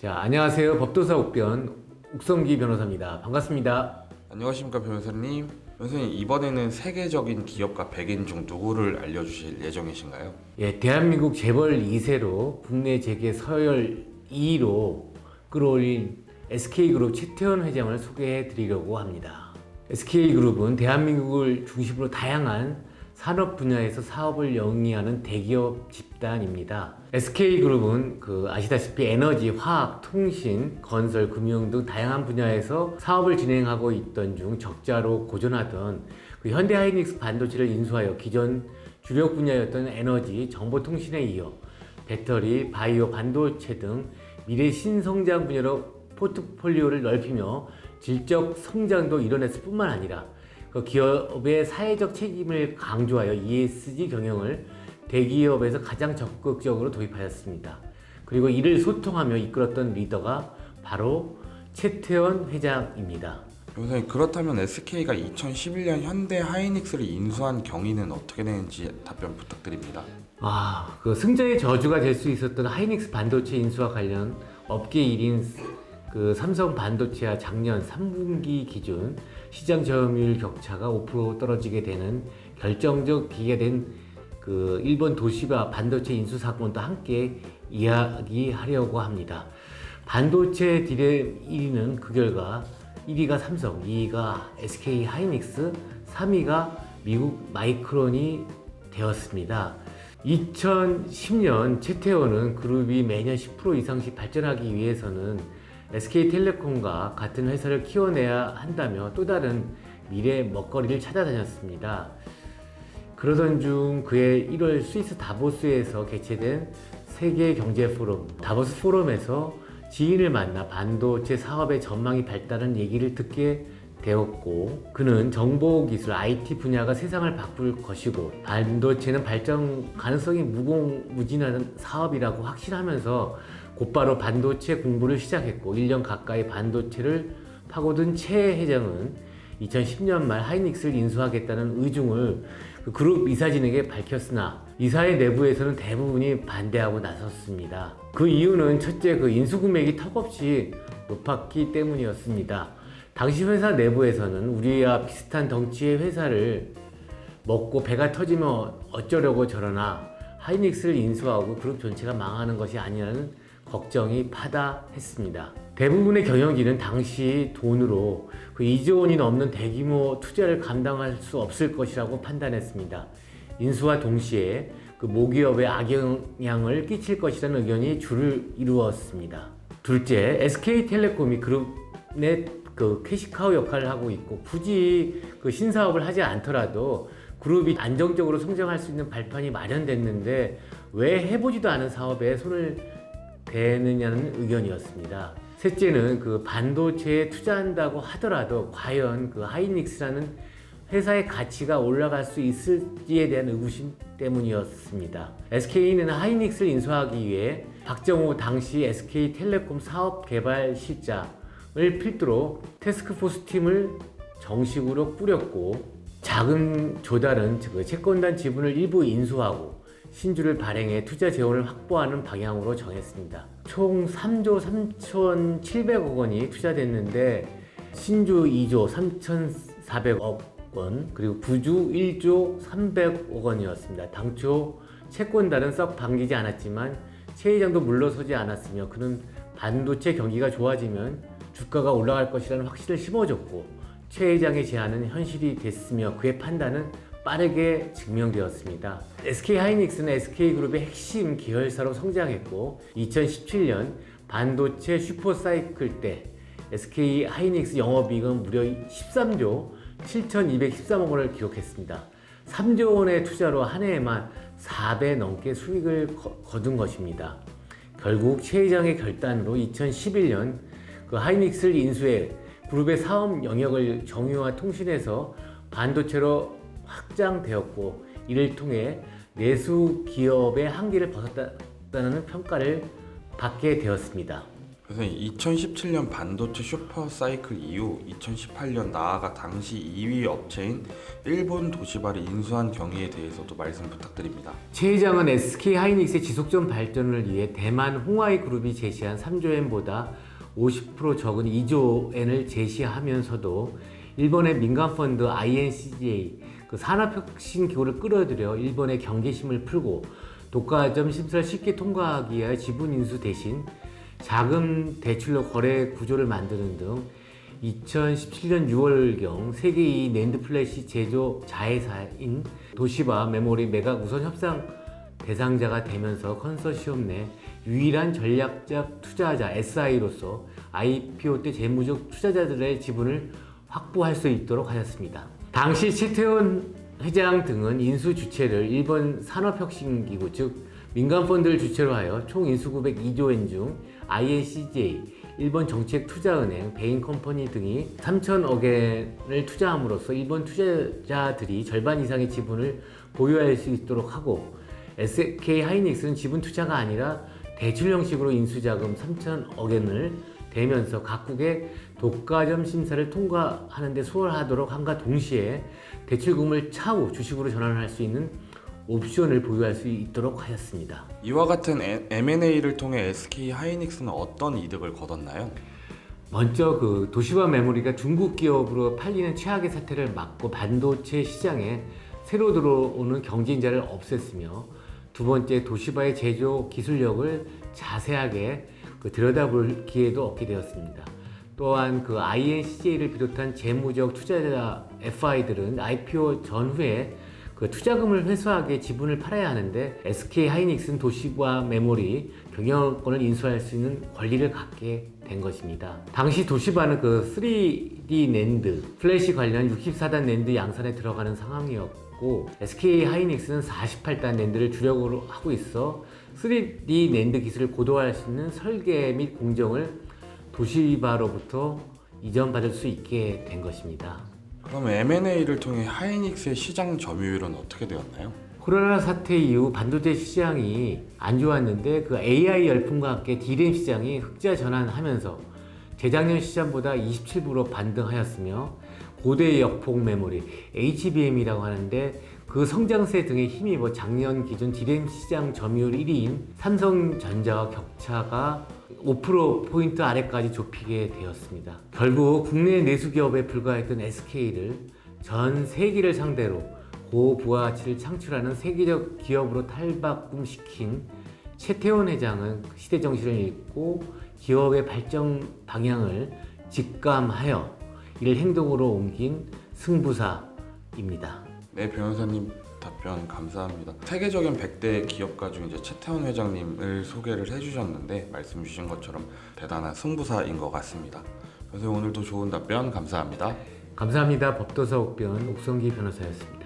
자, 안녕하세요. 법도사 옥변 옥성기 변호사입니다. 반갑습니다. 안녕하십니까 변호사님. 변호사님, 이번에는 세계적인 기업가 100인 중 누구를 알려주실 예정이신가요? 예, 대한민국 재벌 2세로 국내 재계 서열 2위로 끌어올린 SK그룹 최태원 회장을 소개해 드리려고 합니다. SK그룹은 대한민국을 중심으로 다양한 산업 분야에서 사업을 영위하는 대기업 집단입니다. SK그룹은 아시다시피 에너지, 화학, 통신, 건설, 금융 등 다양한 분야에서 사업을 진행하고 있던 중 적자로 고전하던 현대하이닉스 반도체를 인수하여 기존 주력 분야였던 에너지, 정보통신에 이어 배터리, 바이오, 반도체 등 미래 신성장 분야로 포트폴리오를 넓히며 질적 성장도 이뤄냈을 뿐만 아니라 그 기업의 사회적 책임을 강조하여 ESG 경영을 대기업에서 가장 적극적으로 도입하였습니다. 그리고 이를 소통하며 이끌었던 리더가 바로 최태원 회장입니다. 변호사님, 그렇다면 SK가 2011년 현대 하이닉스를 인수한 경위는 어떻게 되는지 답변 부탁드립니다. 승자의 저주가 될 수 있었던 하이닉스 반도체 인수와 관련 업계 1인 삼성 반도체와 작년 3분기 기준 시장 점유율 격차가 5% 떨어지게 되는 결정적 계기가 된 일본 도시바 반도체 인수 사건도 함께 이야기하려고 합니다. 반도체 디램 1위는 그 결과 1위가 삼성, 2위가 SK 하이닉스, 3위가 미국 마이크론이 되었습니다. 2010년 최태원은 그룹이 매년 10% 이상씩 발전하기 위해서는 SK텔레콤과 같은 회사를 키워내야 한다며 또 다른 미래 먹거리를 찾아다녔습니다. 그러던 중 그해 1월 스위스 다보스에서 개최된 세계경제포럼 다보스 포럼에서 지인을 만나 반도체 사업의 전망이 밝다는 얘기를 듣게 되었고, 그는 정보기술 IT 분야가 세상을 바꿀 것이고 반도체는 발전 가능성이 무궁무진한 사업이라고 확신하면서 곧바로 반도체 공부를 시작했고 1년 가까이 반도체를 파고든 최 회장은 2010년 말 하이닉스를 인수하겠다는 의중을 그룹 이사진에게 밝혔으나 이사회 내부에서는 대부분이 반대하고 나섰습니다. 그 이유는 첫째, 인수 금액이 턱없이 높았기 때문이었습니다. 당시 회사 내부에서는 우리와 비슷한 덩치의 회사를 먹고 배가 터지면 어쩌려고 저러나 하이닉스를 인수하고 그룹 전체가 망하는 것이 아니라는 걱정이 파다했습니다. 대부분의 경영진은 당시 돈으로 2조 원이 넘는 대규모 투자를 감당할 수 없을 것이라고 판단했습니다. 인수와 동시에 모기업에 악영향을 끼칠 것이라는 의견이 주를 이루었습니다. 둘째, SK텔레콤이 그룹 내 캐시카우 역할을 하고 있고 굳이 신사업을 하지 않더라도 그룹이 안정적으로 성장할 수 있는 발판이 마련됐는데 왜 해보지도 않은 사업에 손을 대느냐는 의견이었습니다. 셋째는 반도체에 투자한다고 하더라도 과연 하이닉스라는 회사의 가치가 올라갈 수 있을지에 대한 의구심 때문이었습니다. SK는 하이닉스를 인수하기 위해 박정호 당시 SK텔레콤 사업개발실장을 필두로 태스크포스 팀을 정식으로 꾸렸고, 자금 조달은 채권단 지분을 일부 인수하고 신주를 발행해 투자 재원을 확보하는 방향으로 정했습니다. 총 3조 3,700억 원이 투자됐는데 신주 2조 3,400억 원, 그리고 부주 1조 300억 원이었습니다. 당초 채권단은 썩 반기지 않았지만 최 회장도 물러서지 않았으며 그는 반도체 경기가 좋아지면 주가가 올라갈 것이라는 확신을 심어줬고, 최 회장의 제안은 현실이 됐으며 그의 판단은 빠르게 증명되었습니다. SK하이닉스는 SK그룹의 핵심 계열사로 성장했고 2017년 반도체 슈퍼사이클 때 SK하이닉스 영업이익은 무려 13조 7,213억 원을 기록했습니다. 3조 원의 투자로 한 해에만 4배 넘게 수익을 거둔 것입니다. 결국 최 회장의 결단으로 2011년 하이닉스를 인수해 그룹의 사업 영역을 정유와 통신에서 반도체로 확장되었고, 이를 통해 내수 기업의 한계를 벗었다는 평가를 받게 되었습니다. 선생님, 2017년 반도체 슈퍼 사이클 이후 2018년 나아가 당시 2위 업체인 일본 도시바를 인수한 경위에 대해서도 말씀 부탁드립니다. 최 회장은 SK 하이닉스의 지속적 발전을 위해 대만 홍하이 그룹이 제시한 3조엔보다 50% 적은 2조엔을 제시하면서도 일본의 민간 펀드 INCJ 산업혁신기구를 끌어들여 일본의 경계심을 풀고 독과점 심사를 쉽게 통과하기 위해 지분 인수 대신 자금 대출로 거래 구조를 만드는 등 2017년 6월경 세계 2위 낸드 플래시 제조 자회사인 도시바 메모리 매각 우선 협상 대상자가 되면서 컨소시엄 내 유일한 전략적 투자자 SI로서 IPO 때 재무적 투자자들의 지분을 확보할 수 있도록 하였습니다. 당시 최태원 회장 등은 인수 주체를 일본 산업혁신기구 즉 민간 펀드를 주체로 하여 총 인수구백 2조엔 중 INCJ, 일본 정책투자은행, 베인컴퍼니 등이 3천억엔을 투자함으로써 일본 투자자들이 절반 이상의 지분을 보유할 수 있도록 하고 SK 하이닉스는 지분 투자가 아니라 대출 형식으로 인수자금 3천억엔을 대면서 각국의 독과점 심사를 통과하는 데 수월하도록 함과 동시에 대출금을 차후 주식으로 전환할 수 있는 옵션을 보유할 수 있도록 하였습니다. 이와 같은 M&A를 통해 SK 하이닉스는 어떤 이득을 거뒀나요? 먼저 도시바 메모리가 중국 기업으로 팔리는 최악의 사태를 막고 반도체 시장에 새로 들어오는 경쟁자를 없앴으며 두 번째 도시바의 제조 기술력을 자세하게 들여다볼 기회도 얻게 되었습니다. 또한 INCJ를 비롯한 재무적 투자자 FI들은 IPO 전후에 투자금을 회수하게 지분을 팔아야 하는데 SK 하이닉스는 도시바 메모리 경영권을 인수할 수 있는 권리를 갖게 된 것입니다. 당시 도시바는 3D 낸드, 플래시 관련 64단 낸드 양산에 들어가는 상황이었고 SK 하이닉스는 48단 낸드를 주력으로 하고 있어 3D 낸드 기술을 고도화할 수 있는 설계 및 공정을 도시바로부터 이전받을 수 있게 된 것입니다. 그럼 M&A를 통해 하이닉스의 시장 점유율은 어떻게 되었나요? 코로나 사태 이후 반도체 시장이 안 좋았는데 AI 열풍과 함께 D램 시장이 흑자 전환하면서 재작년 시장보다 27% 반등하였으며 고대 역폭 메모리 HBM이라고 하는데 그 성장세 등에 힘입어 작년 기준 D램 시장 점유율 1위인 삼성전자와 격차가 5%포인트 아래까지 좁히게 되었습니다. 결국 국내 내수기업에 불과했던 SK를 전 세계를 상대로 고부가가치를 창출하는 세계적 기업으로 탈바꿈시킨 최태원 회장은 시대정신을 읽고 기업의 발전 방향을 직감하여 이를 행동으로 옮긴 승부사입니다. 네, 변호사님 답변 감사합니다. 세계적인 100대 기업가 중 최태원 회장님을 소개를 해주셨는데 말씀 주신 것처럼 대단한 승부사인 것 같습니다. 그래서 오늘도 좋은 답변 감사합니다. 감사합니다. 법도사옥변 옥성기 변호사였습니다.